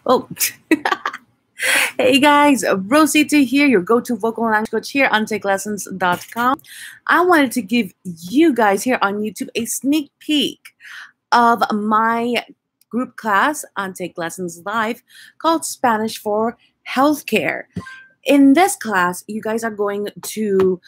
Oh, hey guys, Rosita here, your go-to vocal language coach here on TakeLessons.com. I wanted to give you guys here on YouTube a sneak peek of my group class on Take Lessons Live called Spanish for Healthcare. In this class, you guys are going to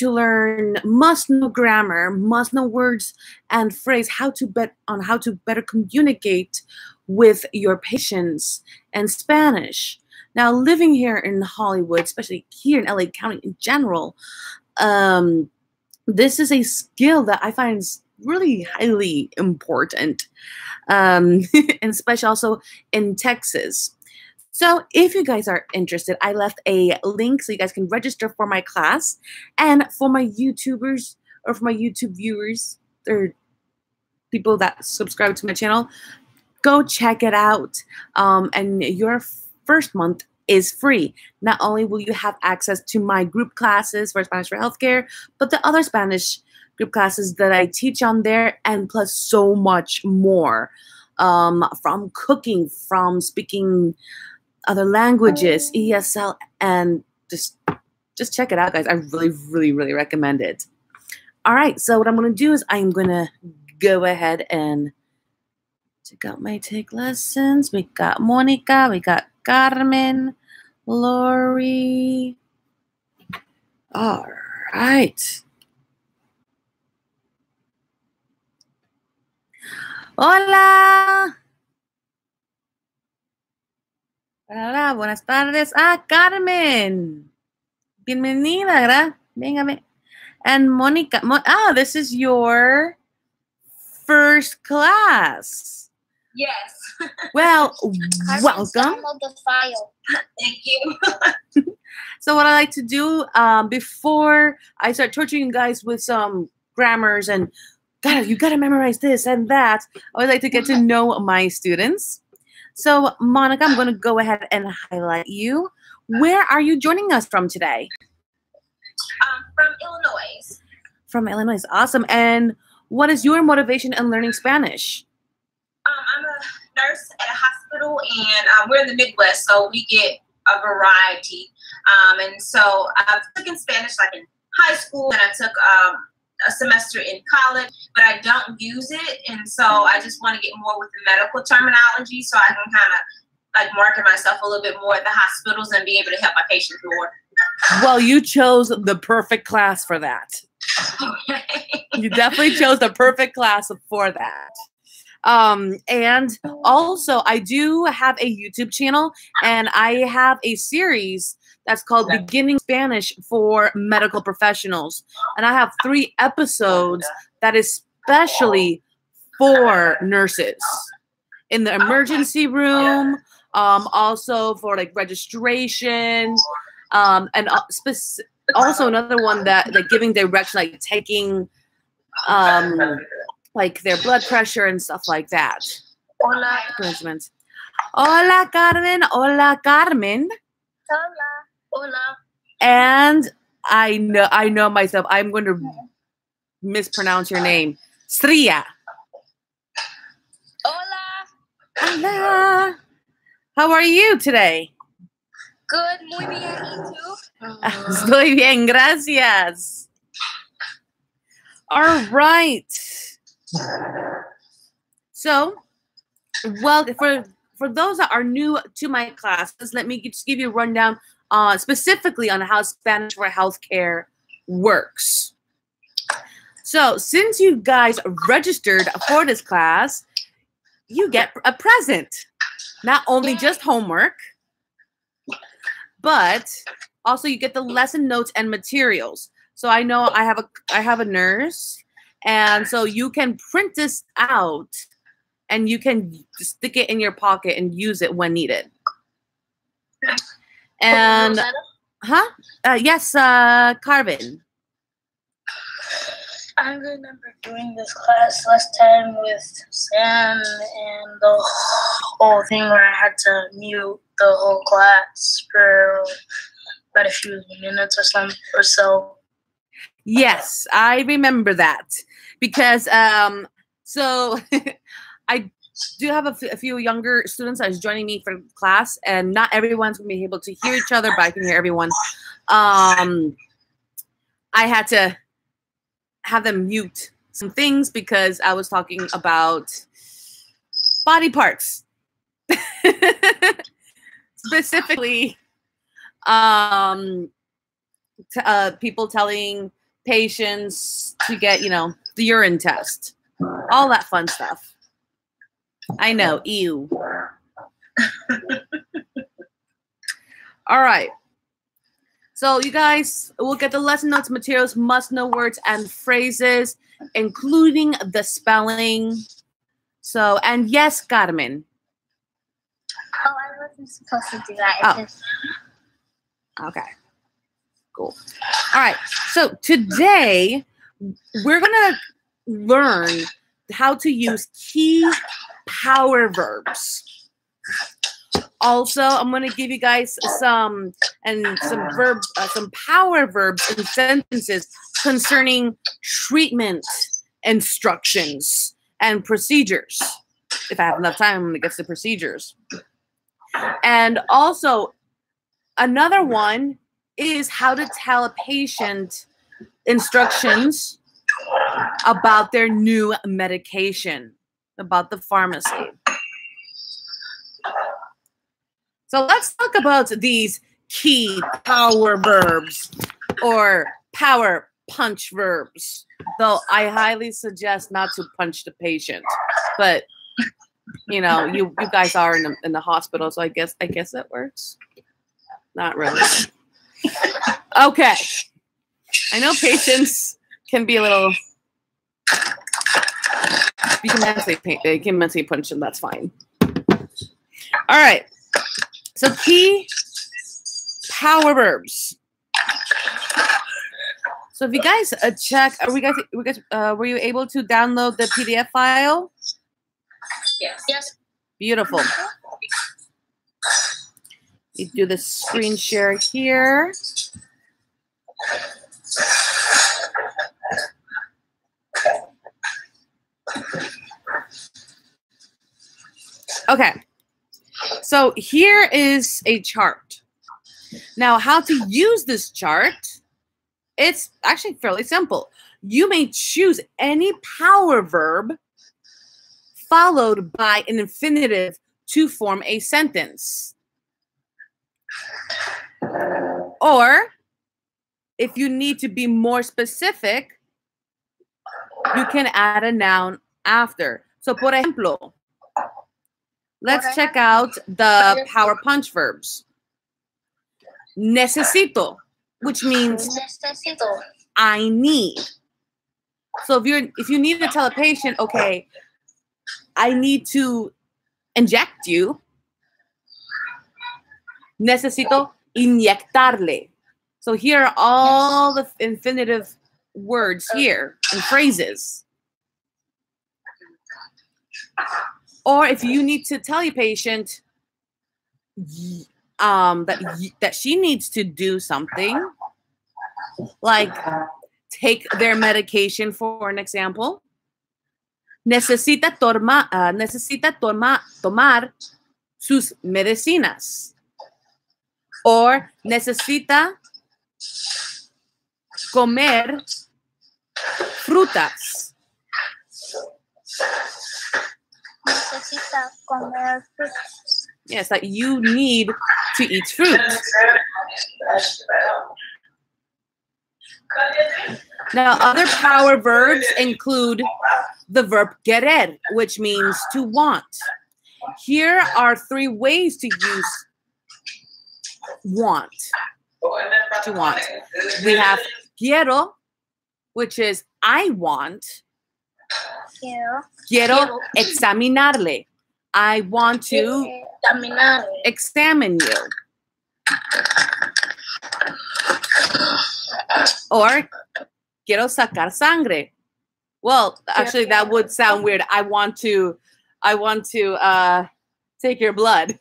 learn must-know grammar, must-know words and phrase, how to better communicate with your patients in Spanish. Now, living here in Hollywood, especially here in LA County in general, this is a skill that I find is really highly important, and especially also in Texas. So if you guys are interested, I left a link so you guys can register for my class. And for my YouTubers or for my YouTube viewers or people that subscribe to my channel, go check it out. And your first month is free. Not only will you have access to my group classes for Spanish for Healthcare, but the other Spanish group classes that I teach on there, and plus so much more, from cooking, from speaking other languages, ESL, and just check it out, guys. I really recommend it. All right, so what I'm going to do is I'm going to go ahead and check out my Take Lessons. We got Monica, we got Carmen, Lori. All right. Hola. Hola, buenas tardes. Carmen. Bienvenida, ¿verdad? Véngame. And Monica. This is your first class. Yes. Well, welcome. Download the file. Thank you. So what I like to do before I start torturing you guys with some grammars and you gotta memorize this and that, I would like to get to know my students. So, Monica, I'm going to go ahead and highlight you. Where are you joining us from today? From Illinois. From Illinois. Awesome. And what is your motivation in learning Spanish? I'm a nurse at a hospital, and we're in the Midwest, so we get a variety. And so I've taken Spanish like in high school, and I took a semester in college, but I don't use it, and so I just want to get more with the medical terminology so I can kind of like market myself a little bit more at the hospitals and be able to help my patients more. Well, you chose the perfect class for that. You definitely chose the perfect class for that. And also, I do have a YouTube channel, and I have a series that's called Beginning Spanish for Medical Professionals. And I have 3 episodes that is specially for nurses in the emergency room, also for like registration, and also another one that like giving direction, like taking like their blood pressure and stuff like that. Hola. Hola, Carmen. Hola, Carmen. Hola. Hola. And I know myself. I'm going to mispronounce your name. Stria. Hola. Hola. How are you today? Good. Muy bien. ¿Y tú? Estoy bien, gracias. All right. So, well, for those that are new to my classes, let me just give you a rundown specifically on how Spanish for Healthcare works. So, since you guys registered for this class, you get a present. Not only just homework, but also you get the lesson notes and materials. So I know I have a nurse, and so you can print this out and you can stick it in your pocket and use it when needed. And yes, Carvin. I remember doing this class last time with Sam, and the whole thing where I had to mute the whole class for about a few minutes or so. Yes, I remember that because so I do have a few younger students that is joining me for class, and not everyone's going to be able to hear each other, but I can hear everyone. I had to have them mute some things because I was talking about body parts. Specifically, people telling patients to get, the urine test. All that fun stuff. I know, ew. All right. So you guys will get the lesson notes, materials, must-know words and phrases, including the spelling. So, and yes, Carmen. Oh, I wasn't supposed to do that. Okay. Cool. All right. So today we're going to learn how to use key power verbs. Also, I'm going to give you guys some power verbs and sentences concerning treatment instructions and procedures. If I have enough time, I'm going to get to the procedures. And also, another one is how to tell a patient instructions about their new medication, about the pharmacy. So let's talk about these key power verbs or power punch verbs. Though I highly suggest not to punch the patient, but you guys are in the hospital, so I guess that works. Not really. Okay. I know patients can be a little. You can mentally punch them. That's fine. All right. So key power verbs. So if you guys check, were you able to download the PDF file? Yes. Yes. Beautiful. You do the screen share here. Okay. So here is a chart. Now, how to use this chart, it's actually fairly simple. You may choose any power verb followed by an infinitive to form a sentence. Or, if you need to be more specific, you can add a noun after. So, por ejemplo, let's check out the power punch verbs. Necesito, which means I need. So if you need to tell a patient, okay, I need to inject you. Necesito inyectarle. So here are all the infinitive words here and phrases. Or if you need to tell your patient that she needs to do something, like take their medication, for an example. Necesita tomar sus medicinas. Or necesita comer frutas. Necesita comer frutas. Yes, that you need to eat fruit. Now, other power verbs include the verb querer, which means to want. Here are 3 ways to use want. To want. We have quiero, which is I want. Quiero examinarle. I want to examine you. Or quiero sacar sangre. Well, actually, that would sound weird. I want to take your blood.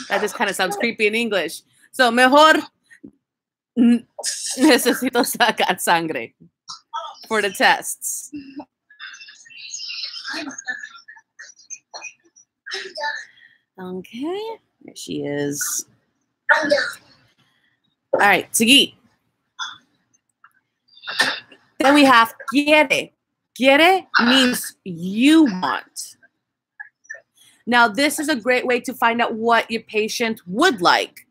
That just kind of sounds creepy in English. So mejor necesito sacar sangre for the tests. Okay, there she is. All right, seguí. Then we have quiere. Quiere means you want. Now, this is a great way to find out what your patient would like.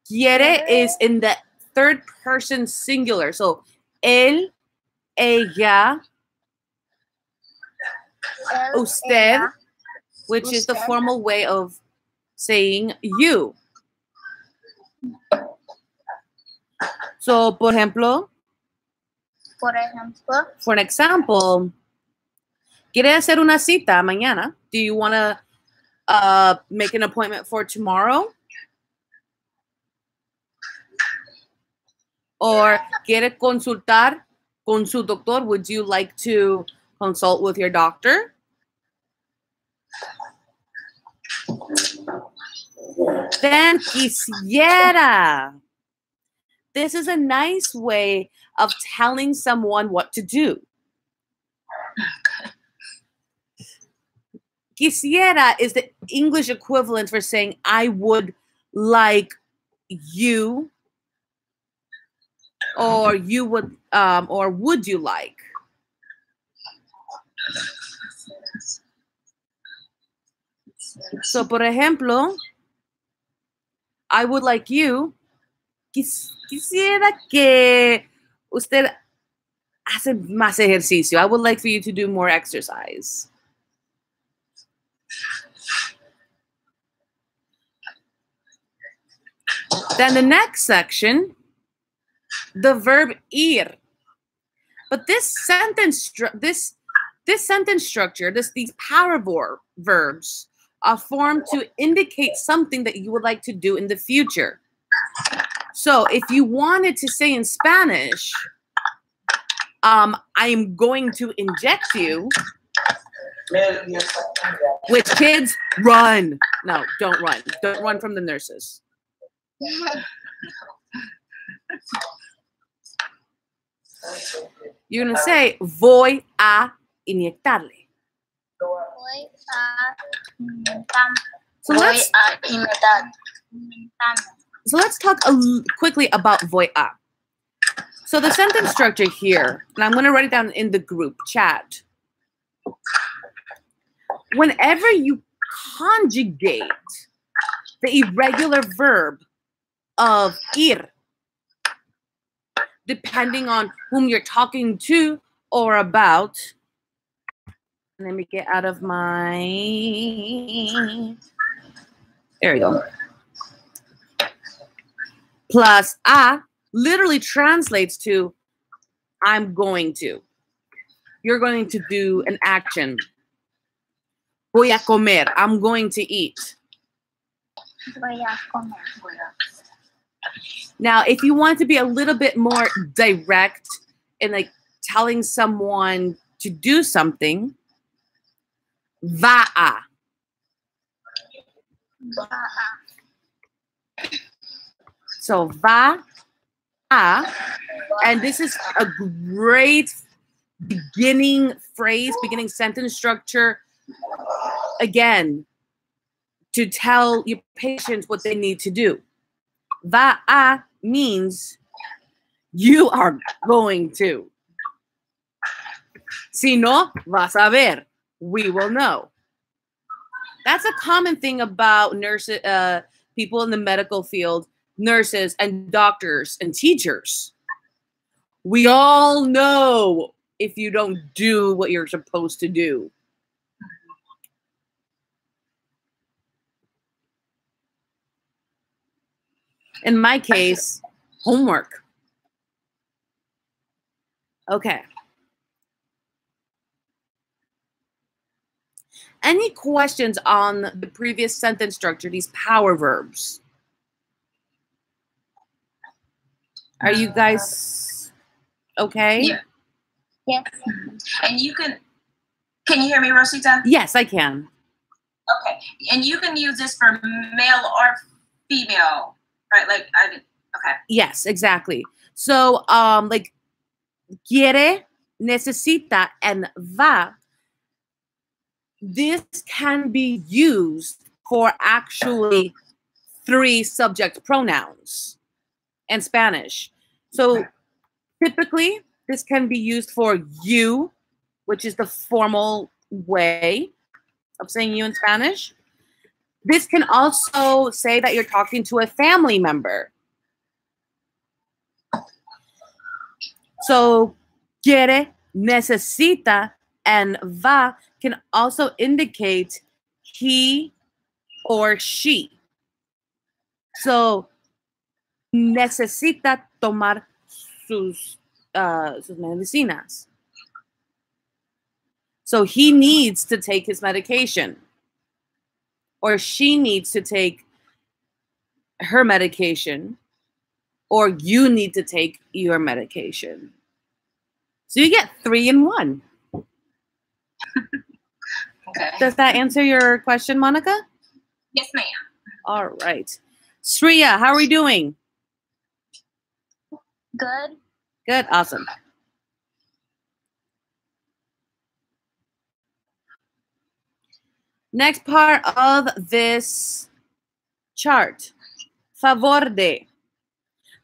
Quiere is in the third person singular. So, él, ella, usted, which is the formal way of saying you. So, por ejemplo, for an example, ¿quiere hacer una cita mañana? Do you want to make an appointment for tomorrow? Or ¿quiere consultar con su doctor? Would you like to consult with your doctor? Then quisiera. This is a nice way of telling someone what to do. Quisiera is the English equivalent for saying I would like you, or you would, or would you like. So, por ejemplo, I would like you. Quisiera que usted hace más ejercicio. I would like for you to do more exercise. Then the next section, the verb ir. But this sentence structure, these power verbs are formed to indicate something that you would like to do in the future. So if you wanted to say in Spanish, I am going to inject you, which kids, run. No, don't run. Don't run from the nurses. You're going to say, voy a inyectarle. So let's talk quickly about voy a. So the sentence structure here, and I'm going to write it down in the group chat. Whenever you conjugate the irregular verb of ir, depending on whom you're talking to or about. Let me get out of my... There we go. Plus a literally translates to I'm going to. You're going to do an action. Voy a comer. I'm going to eat. Voy a comer. Now, if you want to be a little bit more direct in like telling someone to do something, va a. So va a, and this is a great beginning phrase, beginning sentence structure, again, to tell your patients what they need to do. Va a means you are going to. Si no, vas a ver. We will know. That's a common thing about nurses, people in the medical field, nurses and doctors and teachers. We all know if you don't do what you're supposed to do. In my case, homework. Okay. Any questions on the previous sentence structure, these power verbs? Are you guys okay? Yeah. Yes. And you can you hear me, Rosita? Yes, I can. Okay. And you can use this for male or female, right? Like, okay. Yes, exactly. So, like, quiere, necesita, and va this can be used for actually 3 subject pronouns in Spanish. So typically, this can be used for you, which is the formal way of saying you in Spanish. This can also say that you're talking to a family member. So, quiere, necesita, and va can also indicate he or she. So, necesita tomar sus medicinas. So he needs to take his medication, or she needs to take her medication, or you need to take your medication. So you get 3 in 1. Okay. Does that answer your question, Monica? Yes, ma'am. All right. Sriya, how are we doing? Good. Good. Awesome. Next part of this chart. Favor de.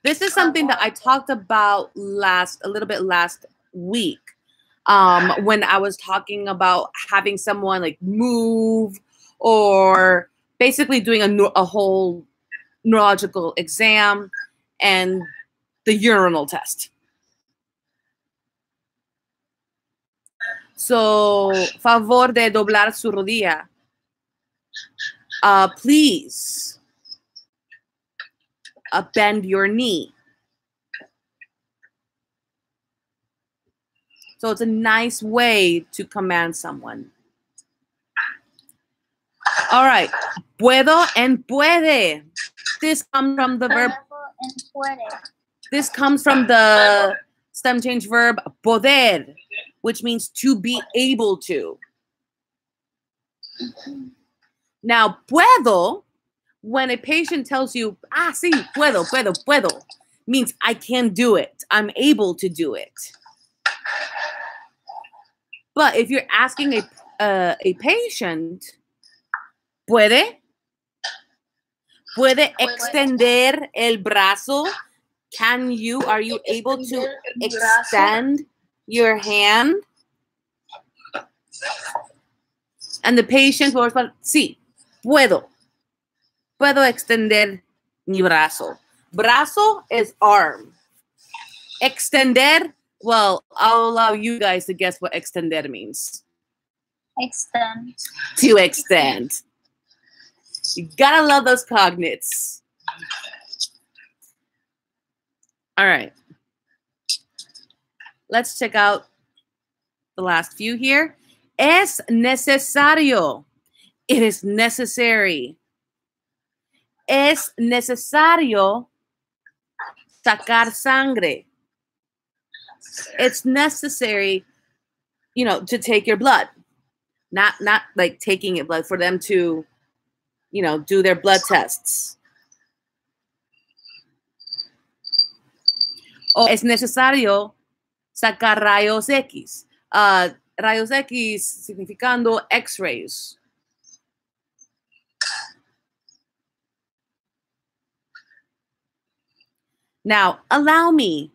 This is something that I talked about a little bit last week. When I was talking about having someone like move, or basically doing a whole neurological exam and the urinal test. So, favor de doblar su rodilla. Please bend your knee. So it's a nice way to command someone. All right. Puedo and puede. This comes from the verb. This comes from the stem change verb poder, which means to be able to. Now, puedo, when a patient tells you, sí, puedo, means I can do it. I'm able to do it. But if you're asking a patient, puede extender el brazo? Are you able to extend your hand? And the patient will respond, sí, puedo extender mi brazo. Brazo is arm. Extender, well, I'll allow you guys to guess what extender means. Extend. To extend. You gotta love those cognates. All right. Let's check out the last few here. Es necesario. It is necessary. Es necesario sacar sangre. It's necessary, to take your blood. Not like taking it blood, for them to, do their blood tests. O es necesario sacar rayos X. Rayos X significando X-rays. Now, allow me.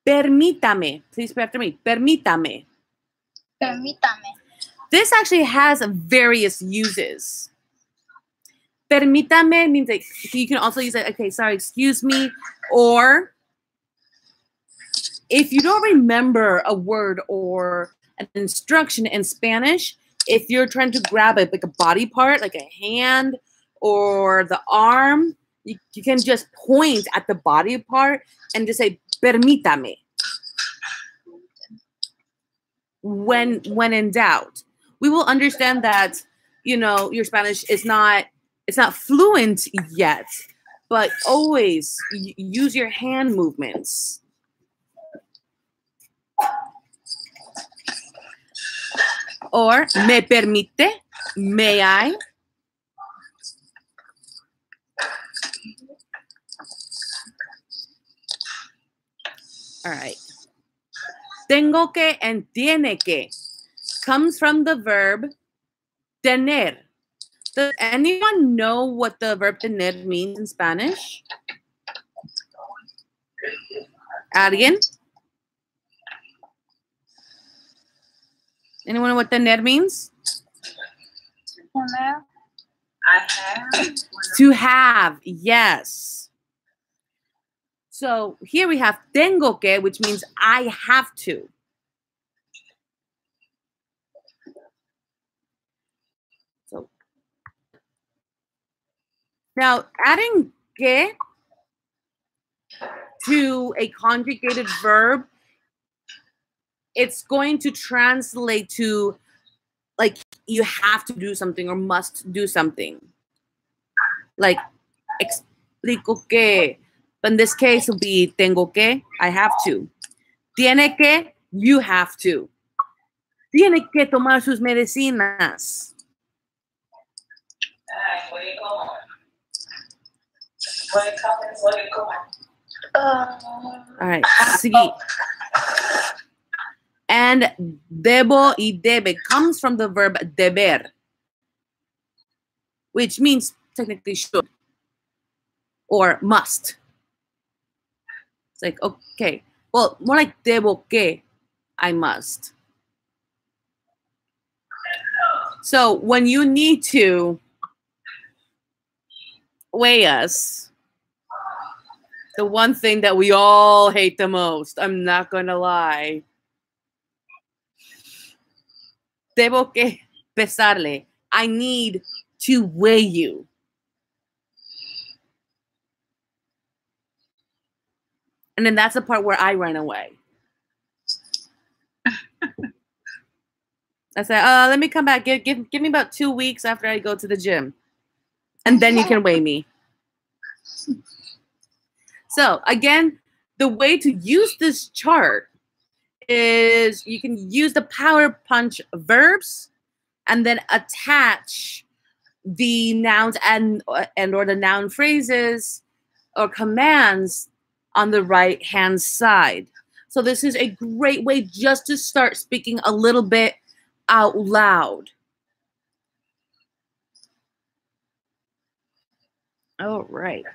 Permítame. Please repeat after me. Permítame. Permítame. This actually has various uses. Permítame means like you can also use it, okay, sorry, excuse me. Or if you don't remember a word or an instruction in Spanish, if you're trying to grab it like a body part, like a hand or the arm, you can just point at the body part and just say, permítame. When in doubt. We will understand that, your Spanish is it's not fluent yet, but always use your hand movements. Or, me permite, may I? All right. Tengo que and tiene que comes from the verb Tener. Does anyone know what the verb tener means in Spanish? ¿Alguien? Anyone know what tener means? I have. To have, yes. So here we have tengo que, which means I have to. So now adding que to a conjugated verb, it's going to translate to like you have to do something or must do something. Like explico que. But in this case, it will be tengo que, I have to. Tiene que, you have to. Tiene que tomar sus medicinas. All right, sí. And debo y debe comes from the verb deber, which means technically should or must. It's like, okay, well, more like debo que, I must. So when you need to weigh us, the one thing that we all hate the most, I'm not gonna lie. Debo que pesarle. I need to weigh you. And then that's the part where I run away. I say, let me come back. Give me about 2 weeks after I go to the gym. And then you can weigh me. So again, the way to use this chart is you can use the power punch verbs and then attach the nouns and or the noun phrases or commands on the right hand side. So this is a great way just to start speaking a little bit out loud. All right.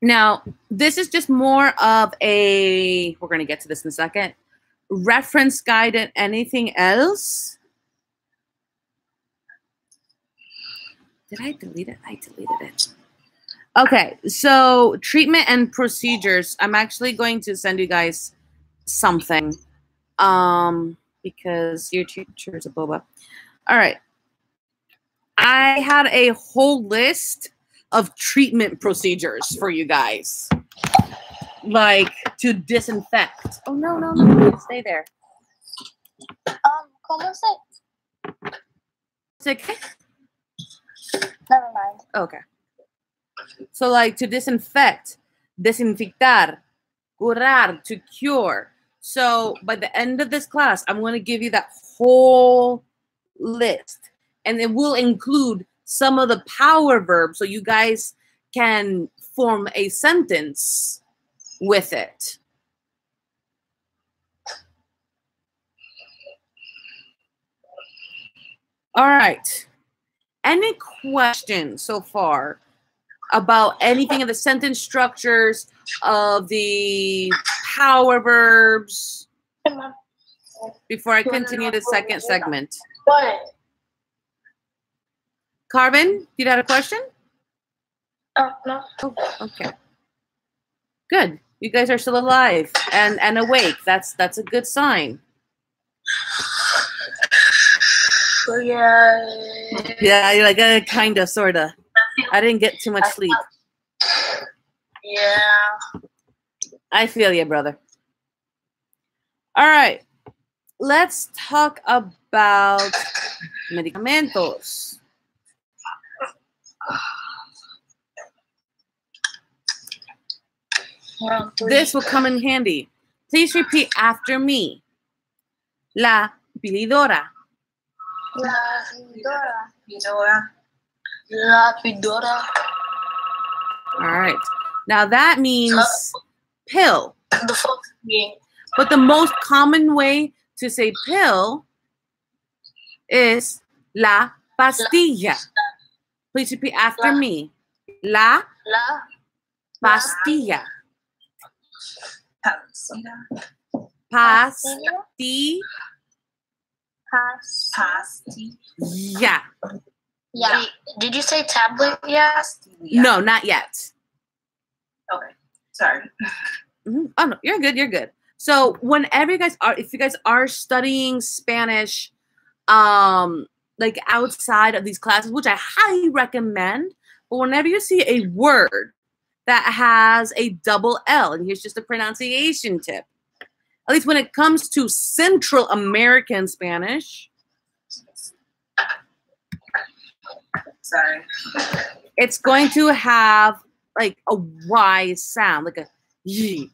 Now, this is just more of a, we're going to get to this in a second, reference guide and anything else. Did I delete it? I deleted it. Okay, so treatment and procedures. I'm actually going to send you guys something because your teacher is a boba. All right. I had a whole list of treatment procedures for you guys. Like to disinfect. Oh, no. Stay there. ¿Cómo se? It's okay? Never mind. Okay. So like to disinfect, desinfectar, curar, to cure. So by the end of this class, I'm going to give you that whole list. And it will include some of the power verbs so you guys can form a sentence with it. All right. Any questions so far about anything of the sentence structures of the power verbs before I continue the second segment? What? Carvin, you had a question? No. Oh, okay. Good. You guys are still alive and awake. That's a good sign. Yeah. Yeah, you're like kind of, sort of. I didn't get too much sleep. Yeah. I feel you, brother. All right. Let's talk about medicamentos. This will come in handy. Please repeat after me. La pilidora. Lapidora. All right. Now that means pill. The first thing. But the most common way to say pill is la pastilla. Please repeat after me. La La pastilla. pastilla. Pastilla. Yeah. Did you say tablet? Yeah. No, not yet. Okay. Sorry. Oh no, you're good. You're good. So whenever you guys are, if you guys are studying Spanish, like outside of these classes, which I highly recommend, but whenever you see a word that has a double L, and here's just a pronunciation tip, at least when it comes to Central American Spanish, Sorry. it's going to have like a Y sound, like a Y.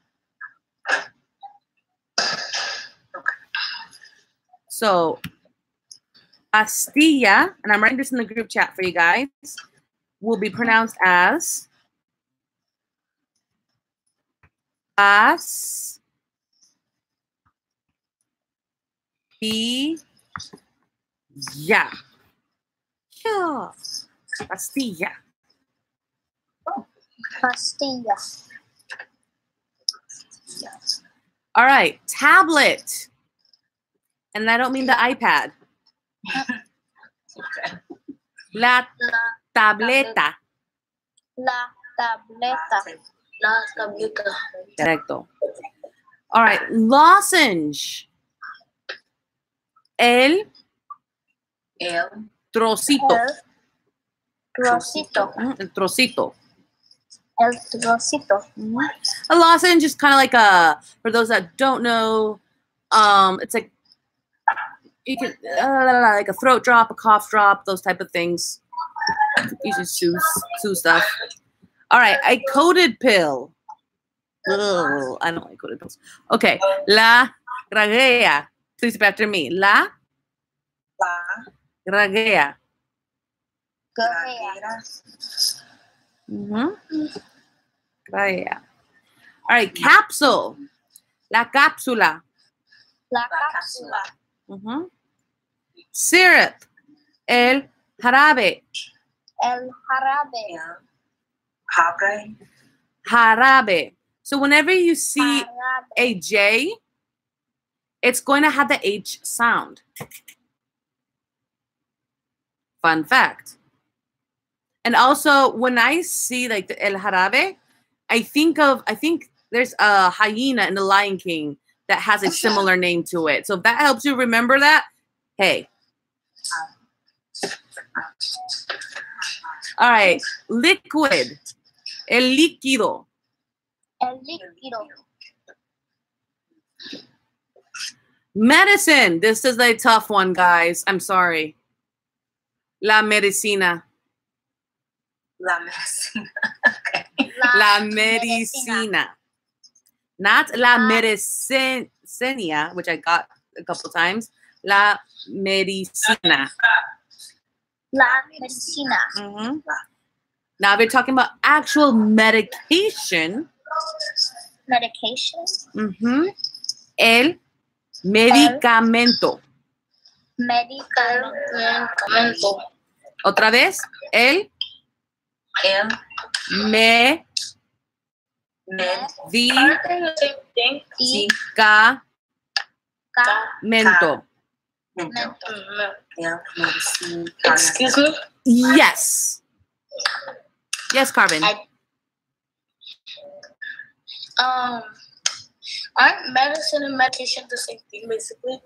So, pastilla, and I'm writing this in the group chat for you guys, will be pronounced as pastilla. Yeah. Pastilla. Pastilla. All right, tablet. And I don't mean the iPad. La tableta. La tableta. La tableta. Correcto. All right, lozenge. El trocito. El trocito. El trocito. El trocito. A lozenge is kind of like a, for those that don't know, it's like, you can, like a throat drop, a cough drop, those type of things. Usually Sue stuff. All right, a coated pill. Ugh, I don't like coated pills. Okay, la graguea. Please repeat after me. La graguea. Graguea. All right, capsule. La cápsula. La cápsula. Syrup. El jarabe. El jarabe. Jarabe. So whenever you see Jarabe. a J, it's going to have the H sound. Fun fact. And also, when I see like the El Jarabe, I think there's a hyena in The Lion King that has a similar name to it. So if that helps you remember that, hey. All right, liquid. El líquido. El líquido. Medicine. This is a tough one, guys. I'm sorry. La medicina. La medicina. Okay. La medicina. Not la medicina, which I got a couple times. La medicina. La medicina. Now, if you're talking about actual medication. Medication. El medicamento. Medicamento. Otra vez. El medicamento. Excuse me? Yes. Yes, Carmen. Aren't medicine and medication the same thing, basically?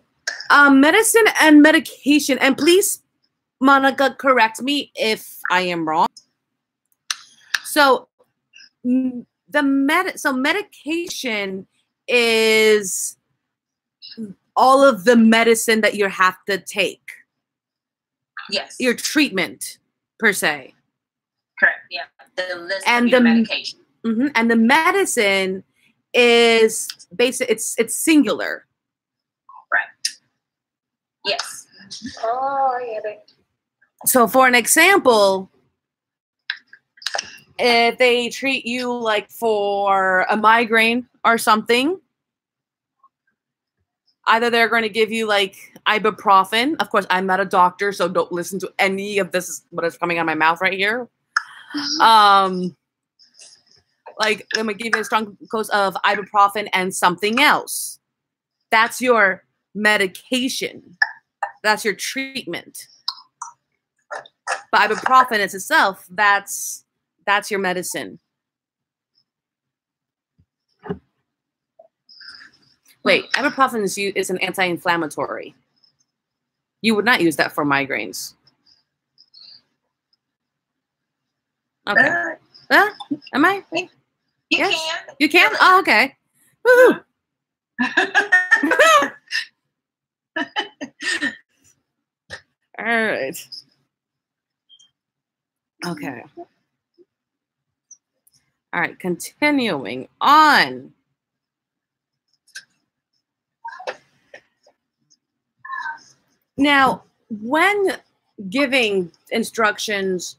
Medicine and medication. And please, Monica, correct me if I am wrong. So medication is all of the medicine that you have to take. Yes. Your treatment, per se. Correct. Yeah. The list and of your medication. And the medicine is basic. It's singular. Right. Yes. Oh, yeah. So, for an example, if they treat you like for a migraine or something, either they're going to give you like ibuprofen. Of course, I'm not a doctor, so don't listen to any of this, what is coming out of my mouth right here. Like, I'm going to give you a strong dose of ibuprofen and something else. That's your medication. That's your treatment. But ibuprofen itself, that's your medicine. Wait, ibuprofen is an anti-inflammatory. You would not use that for migraines. Okay. Am I? You yes? can. You can? Oh, okay. Woo-hoo. All right. Okay. All right, continuing on. Now, when giving instructions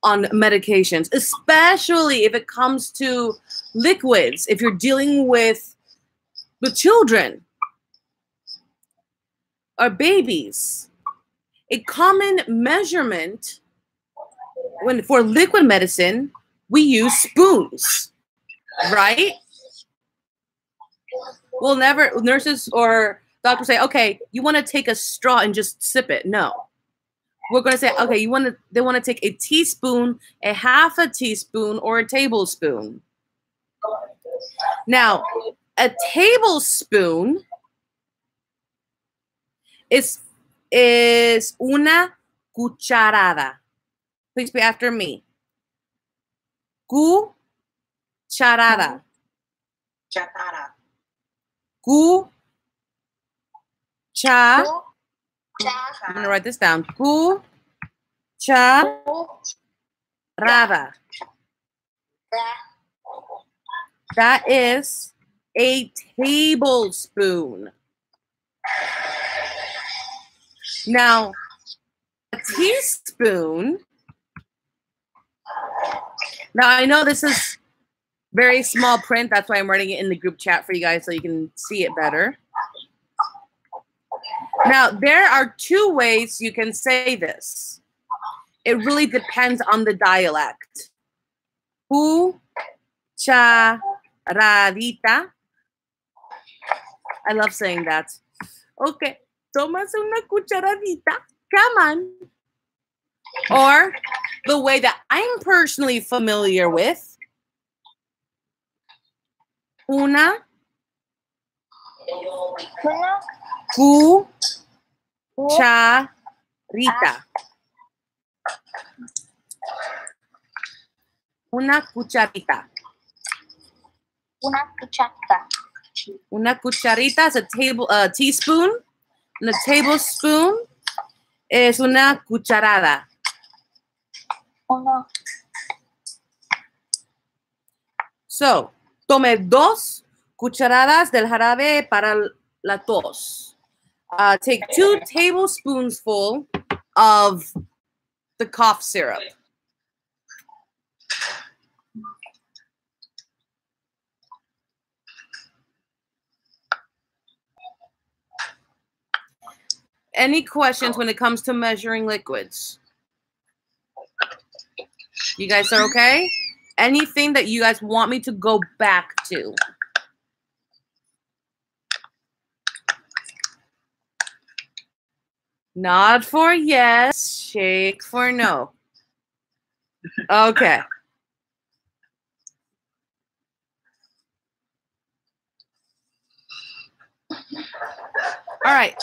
on medications, especially if it comes to liquids, if you're dealing with the children or babies, a common measurement for liquid medicine, we use spoons, right? We'll never, nurses or doctors say, okay, you want to take a straw and just sip it. No. We're going to say, okay, they want to take a teaspoon, a half a teaspoon, or a tablespoon. Now, a tablespoon is una cucharada. Please repeat after me. Cucharada. Chatarra. I'm going to write this down. Cucharada. That is a tablespoon. Now, a teaspoon. Now, I know this is very small print. That's why I'm writing it in the group chat for you guys so you can see it better. Now, there are two ways you can say this. It really depends on the dialect. Cucharadita. I love saying that. Okay, tomas una cucharadita. Come on. Or the way that I'm personally familiar with. Una cucharita. Una cucharita. Una cucharita. Una cucharita is a teaspoon. And a tablespoon is una cucharada. Una. So, tome 2 cucharadas del jarabe para la tos. Take 2 tablespoons full of the cough syrup. Any questions when it comes to measuring liquids? You guys are okay? Anything that you guys want me to go back to? Nod for yes, shake for no. Okay. All right.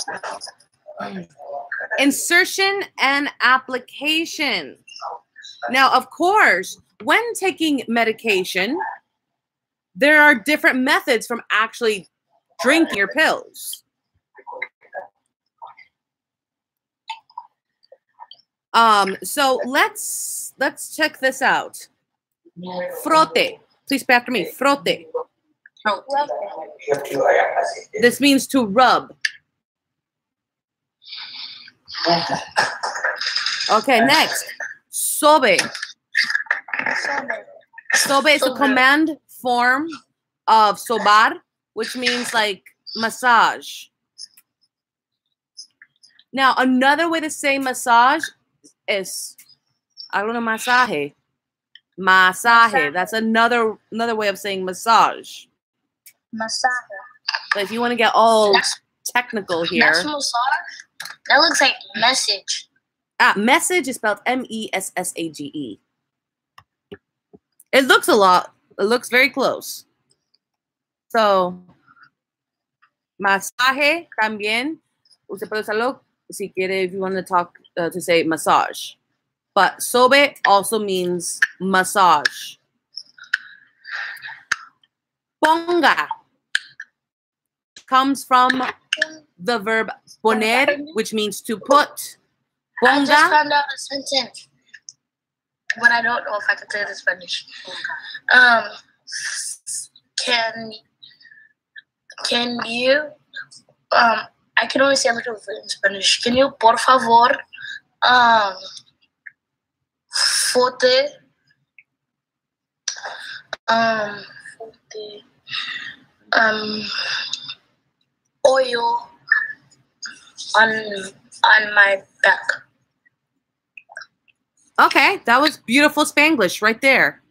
Insertion and application. Now, of course, when taking medication, there are different methods from actually drinking your pills. So let's check this out. Frote. Please repeat after me. Frote. This means to rub. Okay, next. Sobe. Sobe is a command form of sobar, which means like massage. Now, another way to say massage is, I don't know, masaje. Masaje. That's another way of saying massage. Massage. But if you want to get all technical here. That's massage? That looks like message. Message is spelled Message. It looks very close. So, masaje también. Usted puede usarlo si quiere, if you want to talk to say massage. But sobe also means massage. Ponga comes from the verb poner, which means to put. Ponga. I just found out a sentence, but I don't know if I can say it in Spanish. Can you? I can only say a little bit in Spanish. Can you, por favor, fote, oil on my back? Okay, that was beautiful Spanglish right there.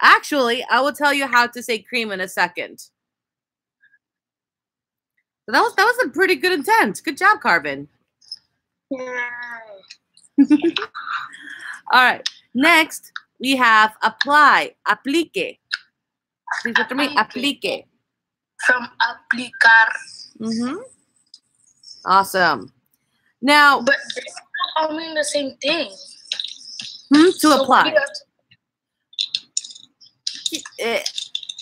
Actually, I will tell you how to say cream in a second. So that was a pretty good intent. Good job, Carvin. All right. Next, we have apply. Aplique. Please after me. Aplique. From aplicar. Mm-hmm. Awesome. Now, but they all mean the same thing. To apply.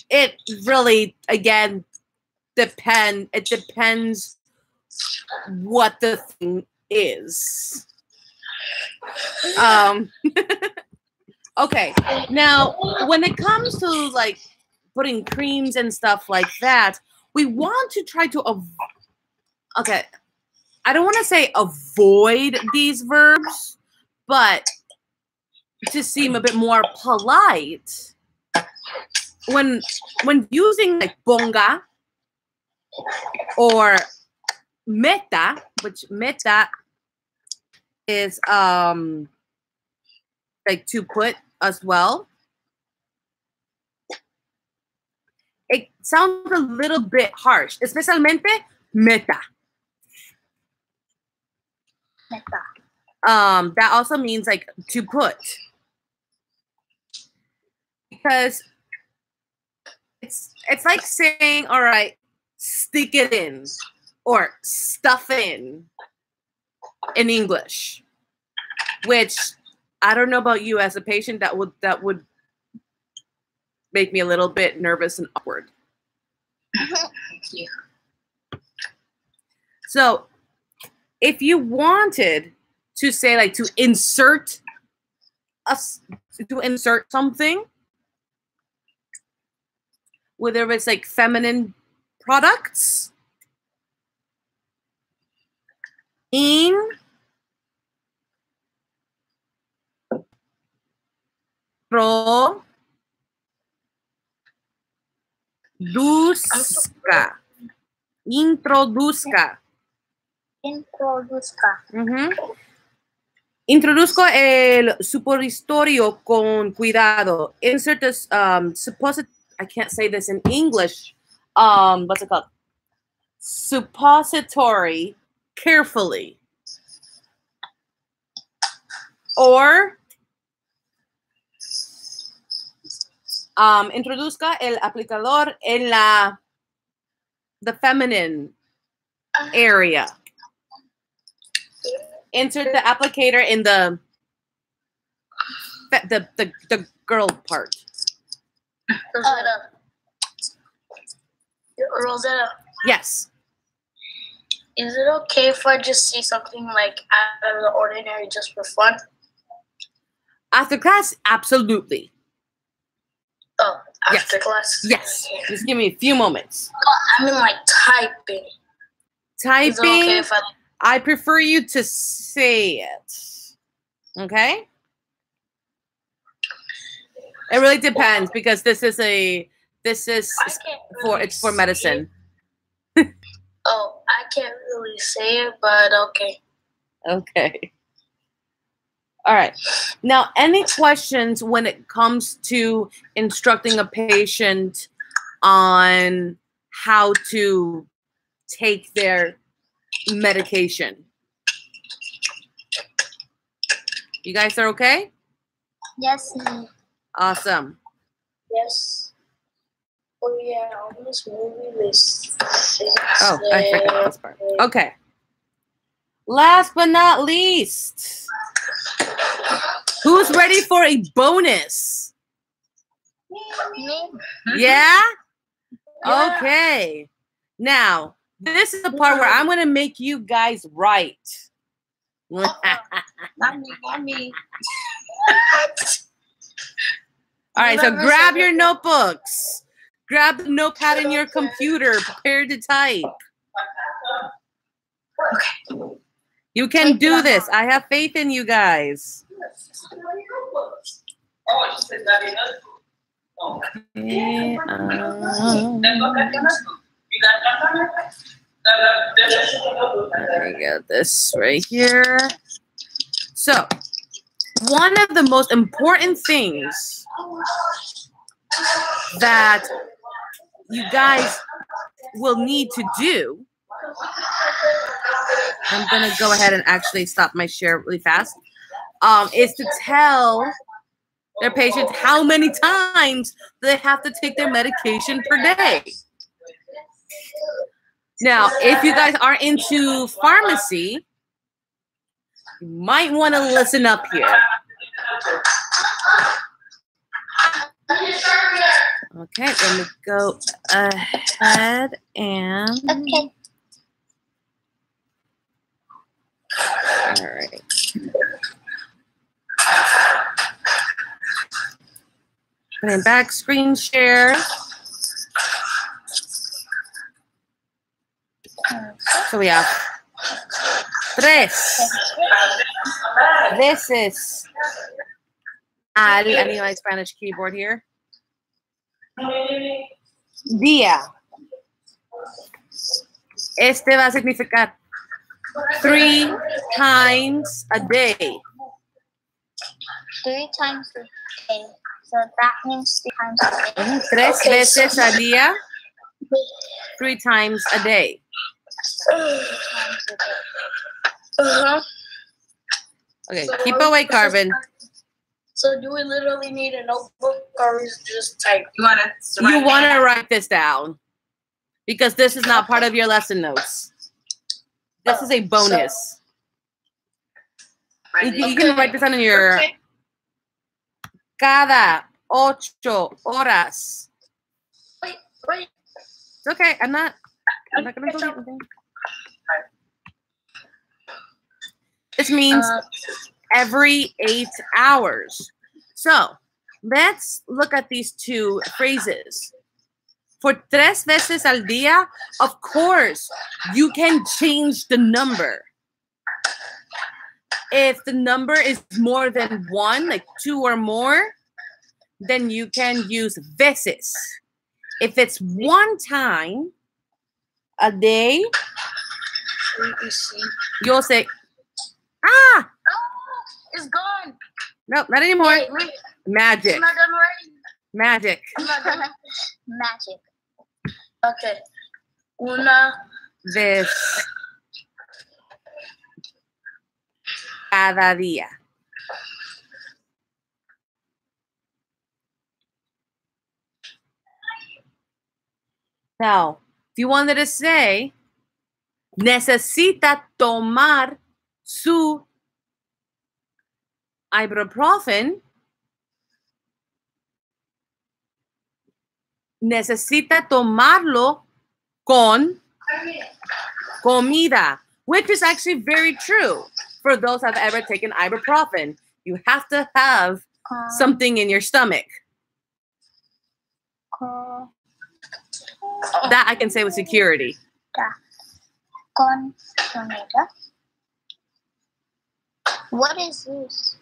It really, again, depends. It depends what the thing is. Okay. Now, when it comes to like putting creams and stuff like that, we want to try to okay. I don't want to say avoid these verbs, but to seem a bit more polite, when using like ponga or meta, which meta is like to put as well, it sounds a little bit harsh, especialmente meta. That also means like to put, because it's like saying, all right, stick it in or stuff in English, which I don't know about you as a patient, that would make me a little bit nervous and awkward. Yeah. So if you wanted to say like to insert something, whether it's like feminine products, Introduzca. Introduzco el supositorio con cuidado. Insert this I can't say this in English. What's it called? Suppository carefully. Or introduzca el aplicador en the feminine area. Insert the applicator in the girl part. Rosetta. Yes. Is it okay if I just say something like out of the ordinary just for fun? After class, absolutely. Oh, after class? Yes. Just give me a few moments. I mean like typing. Typing, is it okay if I prefer you to say it. Okay? It really depends, because it's for medicine. Oh, can't really say it, but okay. Okay. All right. Now, any questions when it comes to instructing a patient on how to take their medication? You guys are okay? Yes. Awesome. Yes. Oh yeah, on this movie this. Oh, I forgot this part. Okay. Last but not least, who's ready for a bonus? Me? Yeah? Yeah. Okay. Now, this is the part where I'm going to make you guys write. Not me, not me. All right, so grab your notebooks. Grab the notepad in your computer. Prepare to type. Okay. You can do this. I have faith in you guys. Okay, I got this right here. So, one of the most important things that you guys will need to do, I'm going to go ahead and actually stop my share really fast, is to tell their patients how many times they have to take their medication per day. Now, if you guys are into pharmacy, you might want to listen up here. Okay, let me go ahead and... Okay. All right. Putting back screen share. So we have tres veces al, I need my Spanish keyboard here. Día. Este va a significar 3 times a day. 3 times a day. So that means 3 times a day. Tres veces al día, 3 times a day. Okay, So keep awake, Carvin. So do we literally need a notebook or is it just type? You want to write this down because this is not part of your lesson notes. This is a bonus. You can write this down in your cada 8 horas. Wait. It's okay. I'm not going to delete anything. This means every 8 hours. So let's look at these 2 phrases. For tres veces al día, of course, you can change the number. If the number is more than 1, like 2 or more, then you can use veces. If it's 1 time a day, you'll say, ah! It's gone. No, not anymore. Wait. Magic. I'm not done writing. Magic. I'm not done. Magic. Okay. Una vez cada día. Now, if you wanted to say, necesita tomar su ibuprofen, necesita tomarlo con comida, which is actually very true for those that have ever taken ibuprofen. You have to have something in your stomach. That I can say with security. Con comida. What is this?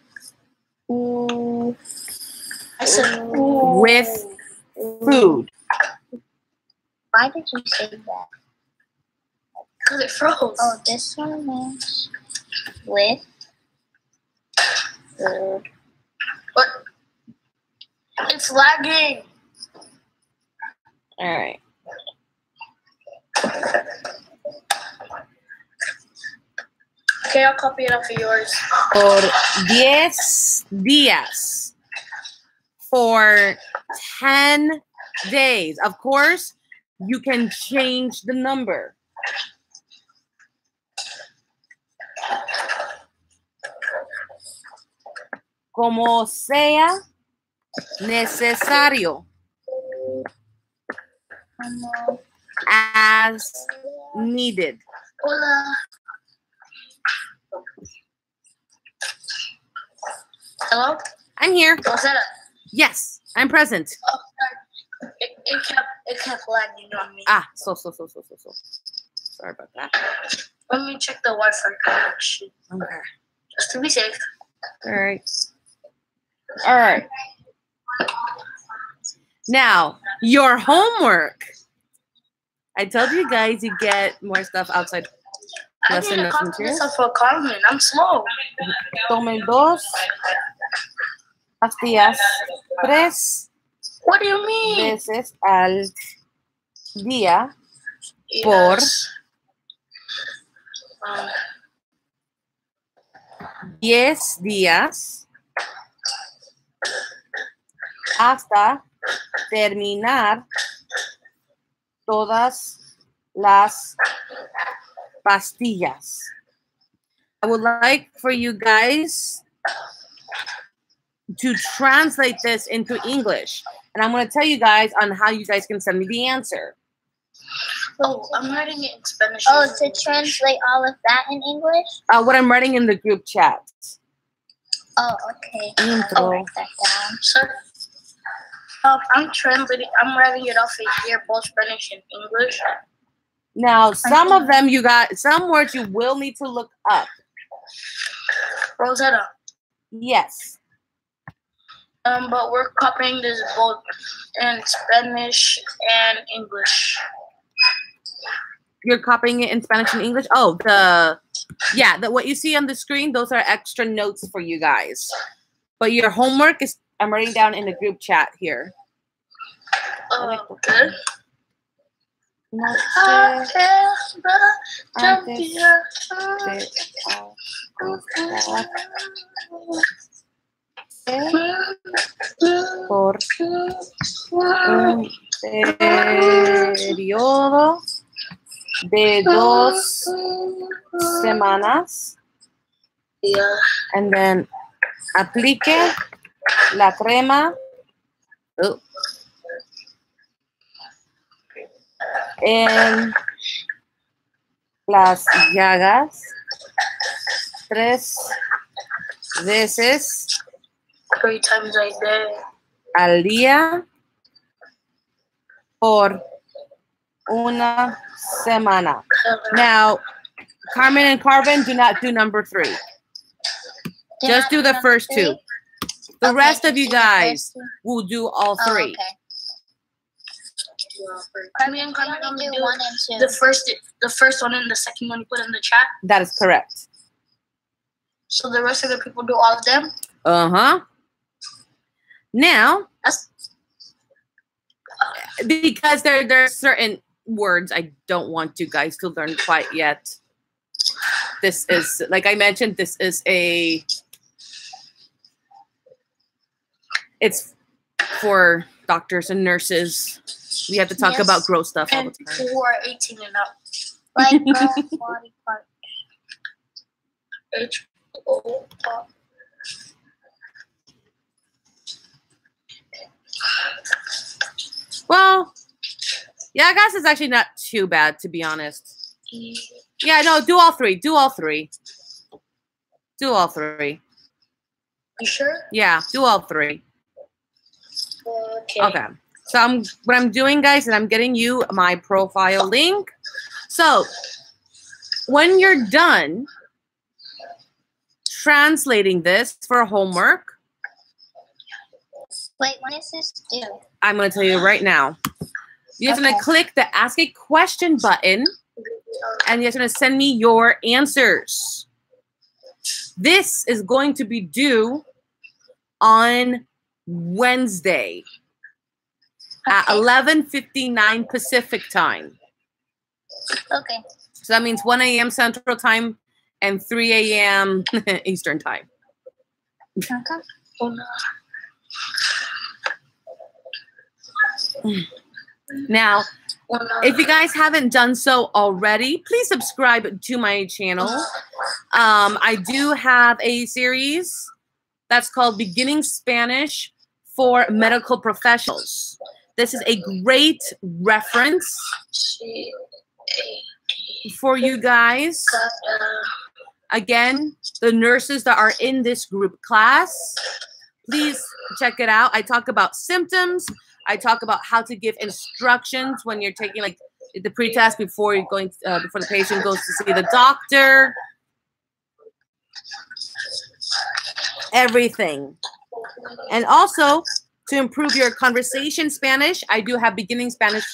I said with food. Why did you say that? Because it froze. Oh, this one is with food. But it's lagging. All right. Okay, I'll copy it off of yours. Por 10 días. For 10 days. Of course, you can change the number. Como sea necesario. As needed. Hola. Hello? I'm here. What's that? Yes, I'm present. Oh, sorry. It kept lagging on me. Ah, so. Sorry about that. Let me check the Wi-Fi connection. Okay. Just to be safe. All right. Now, your homework. I told you guys you get more stuff outside I lesson need to notes copy material. this up for Carmen. I'm slow. Tome 2 pastillas 3 What do you mean? veces al día por Yes. 10 días hasta terminar todas las pastillas. I would like for you guys to translate this into English. And I'm going to tell you guys on how you guys can send me the answer. Oh, I'm writing it in Spanish. Oh, to translate all of that in English? What I'm writing in the group chat. Oh, okay. I'll Intro. write that down. Sir, I'm translating. I'm writing it off of here, both Spanish and English. Now, some of them you got, some words you will need to look up. Rosetta. Yes. But we're copying this both in Spanish and English. You're copying it in Spanish and English? Oh, what you see on the screen, those are extra notes for you guys. But your homework is, I'm writing down in the group chat here. Okay. Por un periodo de 2 semanas. Yeah. And then aplique la crema en las llagas 3 veces 3 times a day. al día por una semana. Now, Carmen and Carvin, do not do number 3. Just do the first 2. The rest of you guys will do all 3. Oh, okay. Carmen, I'm I'm gonna gonna do 1 and 2. the first one and the second one you put in the chat. That is correct. So the rest of the people do all of them. Uh-huh. Now, That's because there are certain words I don't want you guys to learn quite yet. This is, like I mentioned, this is it's for doctors and nurses. We have to talk about gross stuff all and the people time. who are 18 and up. Like body part. H-O. Well, yeah, I guess it's actually not too bad, to be honest. Yeah, no, do all 3. Do all 3. Do all 3. You sure? Yeah, do all 3. Okay. Okay. So what I'm doing, guys, is I'm getting you my profile link. So when you're done translating this for homework, Wait, when is this due? I'm going to tell you right now. You're going to click the Ask a Question button and you're going to send me your answers. This is going to be due on Wednesday at 11:59 Pacific time. Okay. So that means 1 a.m. Central time and 3 a.m. Eastern time. Okay. Oh, no. Now, Oh, no. if you guys haven't done so already, please subscribe to my channel. I do have a series that's called Beginning Spanish for Medical Professionals. This is a great reference for you guys. Again, the nurses that are in this group class, please check it out. I talk about symptoms. I talk about how to give instructions when you're taking like the pretest before you're going before the patient goes to see the doctor. Everything. And also to improve your conversation Spanish, I do have beginning Spanish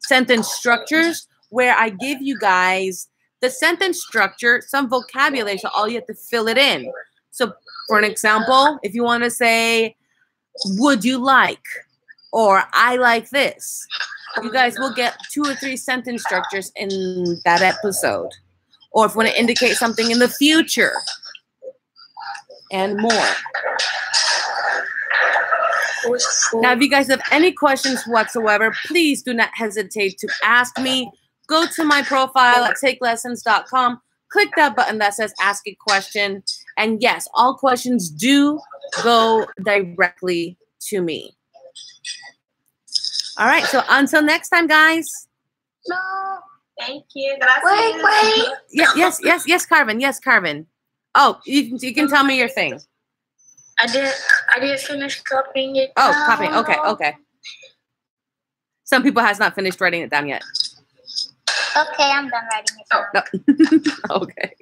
sentence structures where I give you guys the sentence structure, some vocabulary, so all you have to fill it in. So for an example, if you want to say, would you like? Or I like this. You guys will get 2 or 3 sentence structures in that episode. Or if you want to indicate something in the future. And more. Now, if you guys have any questions whatsoever, please do not hesitate to ask me. Go to my profile at takelessons.com. Click that button that says ask a question. And yes, all questions do go directly to me. All right, so until next time, guys. No. Thank you. Gracias. Wait. Yes, Carvin. Yes, Carvin. Oh, you can tell me your thing. I didn't finish copying it. Oh, down. copying. Okay. Some people has not finished writing it down yet. Okay, I'm done writing it. Oh, No. Okay.